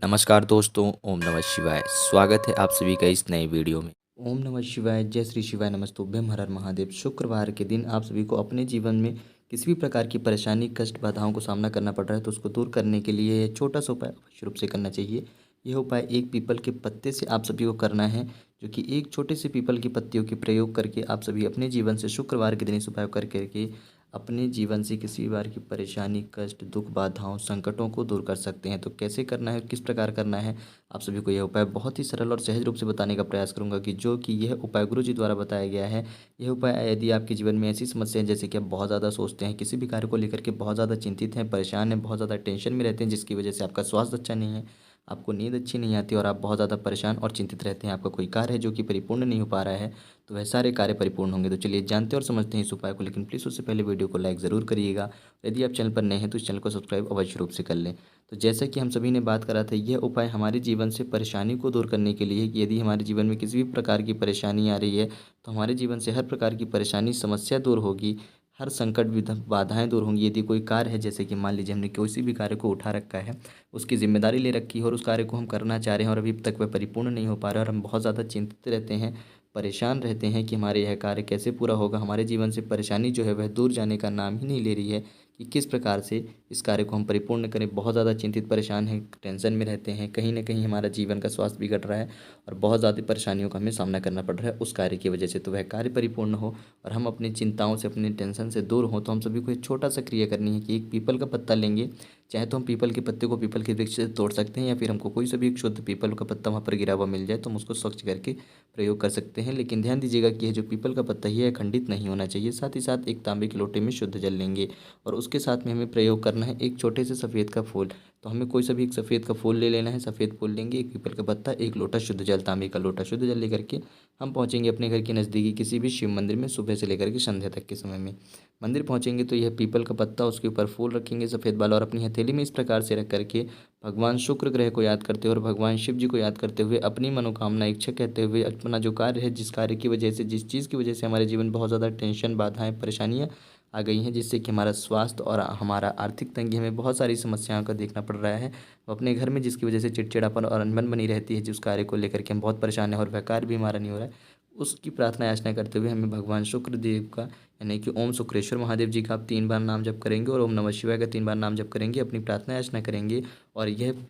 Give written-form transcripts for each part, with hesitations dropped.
नमस्कार दोस्तों, ओम नमः शिवाय। स्वागत है आप सभी का इस नए वीडियो में। ओम नमः शिवाय, जय श्री शिवाय, नमस्तुभ्यम, हर हर महादेव। शुक्रवार के दिन आप सभी को अपने जीवन में किसी भी प्रकार की परेशानी, कष्ट, बाधाओं को सामना करना पड़ रहा है तो उसको दूर करने के लिए यह छोटा सा उपाय अवश्य रूप से करना चाहिए। यह उपाय एक पीपल के पत्ते से आप सभी को करना है, जो कि एक छोटे से पीपल की पत्तियों के प्रयोग करके आप सभी अपने जीवन से शुक्रवार के दिन इस उपाय कर करके अपने जीवन से किसी भी बार की परेशानी, कष्ट, दुख, बाधाओं, संकटों को दूर कर सकते हैं। तो कैसे करना है, किस प्रकार करना है, आप सभी को यह उपाय बहुत ही सरल और सहज रूप से बताने का प्रयास करूंगा कि जो कि यह उपाय गुरु जी द्वारा बताया गया है। यह उपाय यदि आपके जीवन में ऐसी समस्या है जैसे कि आप बहुत ज़्यादा सोचते हैं, किसी भी कार्य को लेकर के बहुत ज़्यादा चिंतित हैं, परेशान हैं, बहुत ज़्यादा टेंशन में रहते हैं, जिसकी वजह से आपका स्वास्थ्य अच्छा नहीं है, आपको नींद अच्छी नहीं आती और आप बहुत ज़्यादा परेशान और चिंतित रहते हैं, आपका कोई कार्य है जो कि परिपूर्ण नहीं हो पा रहा है, तो वह सारे कार्य परिपूर्ण होंगे। तो चलिए जानते और समझते हैं इस उपाय को, लेकिन प्लीज़ उससे पहले वीडियो को लाइक ज़रूर करिएगा। यदि आप चैनल पर नए हैं तो इस चैनल को सब्सक्राइब अवश्य रूप से कर लें। तो जैसा कि हम सभी ने बात करा था, यह उपाय हमारे जीवन से परेशानी को दूर करने के लिए है कि यदि हमारे जीवन में किसी भी प्रकार की परेशानी आ रही है तो हमारे जीवन से हर प्रकार की परेशानी, समस्या दूर होगी, हर संकट बाधाएं दूर होंगी। यदि कोई कार्य है, जैसे कि मान लीजिए हमने किसी भी कार्य को उठा रखा है, उसकी जिम्मेदारी ले रखी है और उस कार्य को हम करना चाह रहे हैं और अभी तक वह परिपूर्ण नहीं हो पा रहा है और हम बहुत ज़्यादा चिंतित रहते हैं, परेशान रहते हैं कि हमारे यह कार्य कैसे पूरा होगा। हमारे जीवन से परेशानी जो है वह दूर जाने का नाम ही नहीं ले रही है कि किस प्रकार से इस कार्य को हम परिपूर्ण करें। बहुत ज़्यादा चिंतित, परेशान हैं, टेंशन में रहते हैं, कहीं न कहीं हमारा जीवन का स्वास्थ्य बिगड़ रहा है और बहुत ज़्यादा परेशानियों का हमें सामना करना पड़ रहा है उस कार्य की वजह से। तो वह कार्य परिपूर्ण हो और हम अपनी चिंताओं से, अपनी टेंशन से दूर हों, तो हम सभी को एक छोटा सा क्रिया करनी है कि एक पीपल का पत्ता लेंगे। चाहे तो हम पीपल के पत्ते को पीपल के वृक्ष से तोड़ सकते हैं या फिर हमको कोई सा भी एक शुद्ध पीपल का पत्ता वहाँ पर गिरा हुआ मिल जाए तो हम उसको स्वच्छ करके प्रयोग कर सकते हैं। लेकिन ध्यान दीजिएगा कि यह जो पीपल का पत्ता है यह खंडित नहीं होना चाहिए। साथ ही साथ एक तांबे के लोटे में शुद्ध जल लेंगे और उसके साथ में हमें प्रयोग करना है एक छोटे से सफ़ेद का फूल। तो हमें कोई सा भी एक सफ़ेद का फूल ले लेना है, सफ़ेद फूल लेंगे, एक पीपल का पत्ता, एक लोटा शुद्ध जल, तांबे का लोटा शुद्ध जल लेकर के हम पहुँचेंगे अपने घर के नज़दीकी किसी भी शिव मंदिर में सुबह से लेकर के संध्या तक के समय में। मंदिर पहुँचेंगे तो यह पीपल का पत्ता, उसके ऊपर फूल रखेंगे सफ़ेद वाला और अपनी हथेली में इस प्रकार से रख करके भगवान शुक्र ग्रह को याद करते हुए और भगवान शिव जी को याद करते हुए अपनी मनोकामना, इच्छा कहते हुए अपना जो कार्य है, जिस कार्य की वजह से, जिस चीज़ की वजह से हमारे जीवन में बहुत ज़्यादा टेंशन, बाधाएं, परेशानियां आ गई हैं, जिससे कि हमारा स्वास्थ्य और हमारा आर्थिक तंगी, हमें बहुत सारी समस्याओं का देखना पड़ रहा है अपने घर में, जिसकी वजह से चिड़चिड़ापन और अनबन बनी रहती है, जिस कार्य को लेकर के हम बहुत परेशान हैं और वह कार्य भी हमारा नहीं हो रहा है। उसकी प्रार्थना याचना करते हुए हमें भगवान शुक्रदेव का, यानी कि ओम शुक्रेश्वर महादेव जी का आप 3 बार नाम जप करेंगे और ओम नमः शिवाय का 3 बार नाम जप करेंगे, अपनी प्रार्थना याचना करेंगे। और यह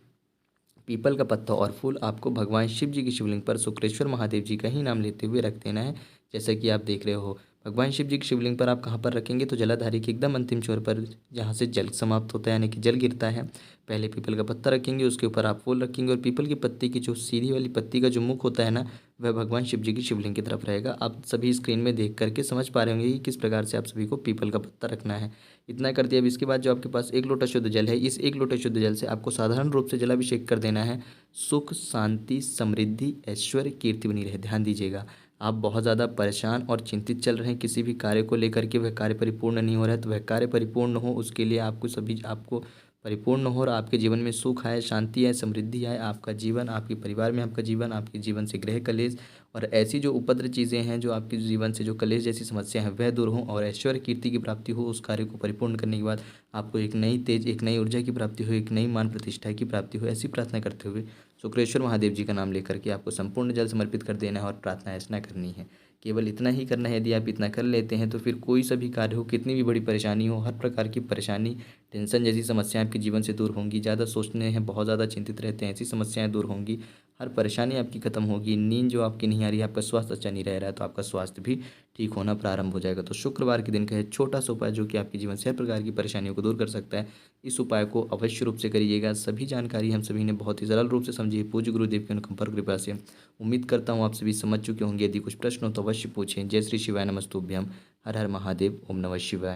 पीपल का पत्ता और फूल आपको भगवान शिव जी की शिवलिंग पर शुक्रेश्वर महादेव जी का ही नाम लेते हुए रख देना है। जैसा कि आप देख रहे हो, भगवान शिव जी की शिवलिंग पर आप कहाँ पर रखेंगे, तो जलाधारी के एकदम अंतिम छोर पर, जहाँ से जल समाप्त होता है, यानी कि जल गिरता है, पहले पीपल का पत्ता रखेंगे, उसके ऊपर आप फूल रखेंगे और पीपल की पत्ती की जो सीधी वाली पत्ती का जो मुख होता है ना, वह भगवान शिव जी की शिवलिंग की तरफ रहेगा। आप सभी स्क्रीन में देख करके समझ पा रहे होंगे कि किस प्रकार से आप सभी को पीपल का पत्ता रखना है। इतना कर दिया। अब इसके बाद जो आपके पास एक लोटा शुद्ध जल है, इस एक लोटा शुद्ध जल से आपको साधारण रूप से जलाभिषेक कर देना है। सुख, शांति, समृद्धि, ऐश्वर्य, कीर्ति बनी रहे। ध्यान दीजिएगा, आप बहुत ज़्यादा परेशान और चिंतित चल रहे हैं किसी भी कार्य को लेकर के, वह कार्य परिपूर्ण नहीं हो रहा है, तो वह कार्य परिपूर्ण हो उसके लिए आपको परिपूर्ण हो और आपके जीवन में सुख आए, शांति आए, समृद्धि आए, आपका जीवन, आपके परिवार में आपका जीवन, आपके जीवन से गृह कलेश और ऐसी जो उपद्र चीज़ें हैं, जो आपके जीवन से जो कलेश जैसी समस्या है वह दूर हों और ऐश्वर्य, कीर्ति की प्राप्ति हो। उस कार्य को परिपूर्ण करने के बाद आपको एक नई तेज, एक नई ऊर्जा की प्राप्ति हो, एक नई मान प्रतिष्ठा की प्राप्ति हो। ऐसी प्रार्थना करते हुए शुक्रेश्वर महादेव जी का नाम लेकर के आपको संपूर्ण जल समर्पित कर देना है और प्रार्थना याचना करनी है। केवल इतना ही करना है। यदि आप इतना कर लेते हैं तो फिर कोई सा भी कार्य हो, कितनी भी बड़ी परेशानी हो, हर प्रकार की परेशानी, टेंशन जैसी समस्याएं आपके जीवन से दूर होंगी। ज़्यादा सोचने हैं, बहुत ज़्यादा चिंतित रहते हैं, ऐसी समस्याएं दूर होंगी। हर परेशानी आपकी खत्म होगी। नींद जो आपकी नहीं आ रही है, आपका स्वास्थ्य अच्छा नहीं रह रहा है, तो आपका स्वास्थ्य भी ठीक होना प्रारंभ हो जाएगा। तो शुक्रवार के दिन का है छोटा सा उपाय जो कि आपके जीवन से हर प्रकार की परेशानियों को दूर कर सकता है। इस उपाय को अवश्य रूप से करिएगा। सभी जानकारी हम सभी ने बहुत ही सरल रूप से समझी है पूज्य गुरुदेव की अनुकंपा और कृपा से। उम्मीद करता हूँ आप सभी समझ चुके होंगे। यदि कुछ प्रश्न हो तो अवश्य पूछें। जय श्री शिवाय, नमस्तुभ्यम, हर हर महादेव, ओम नमः शिवाय।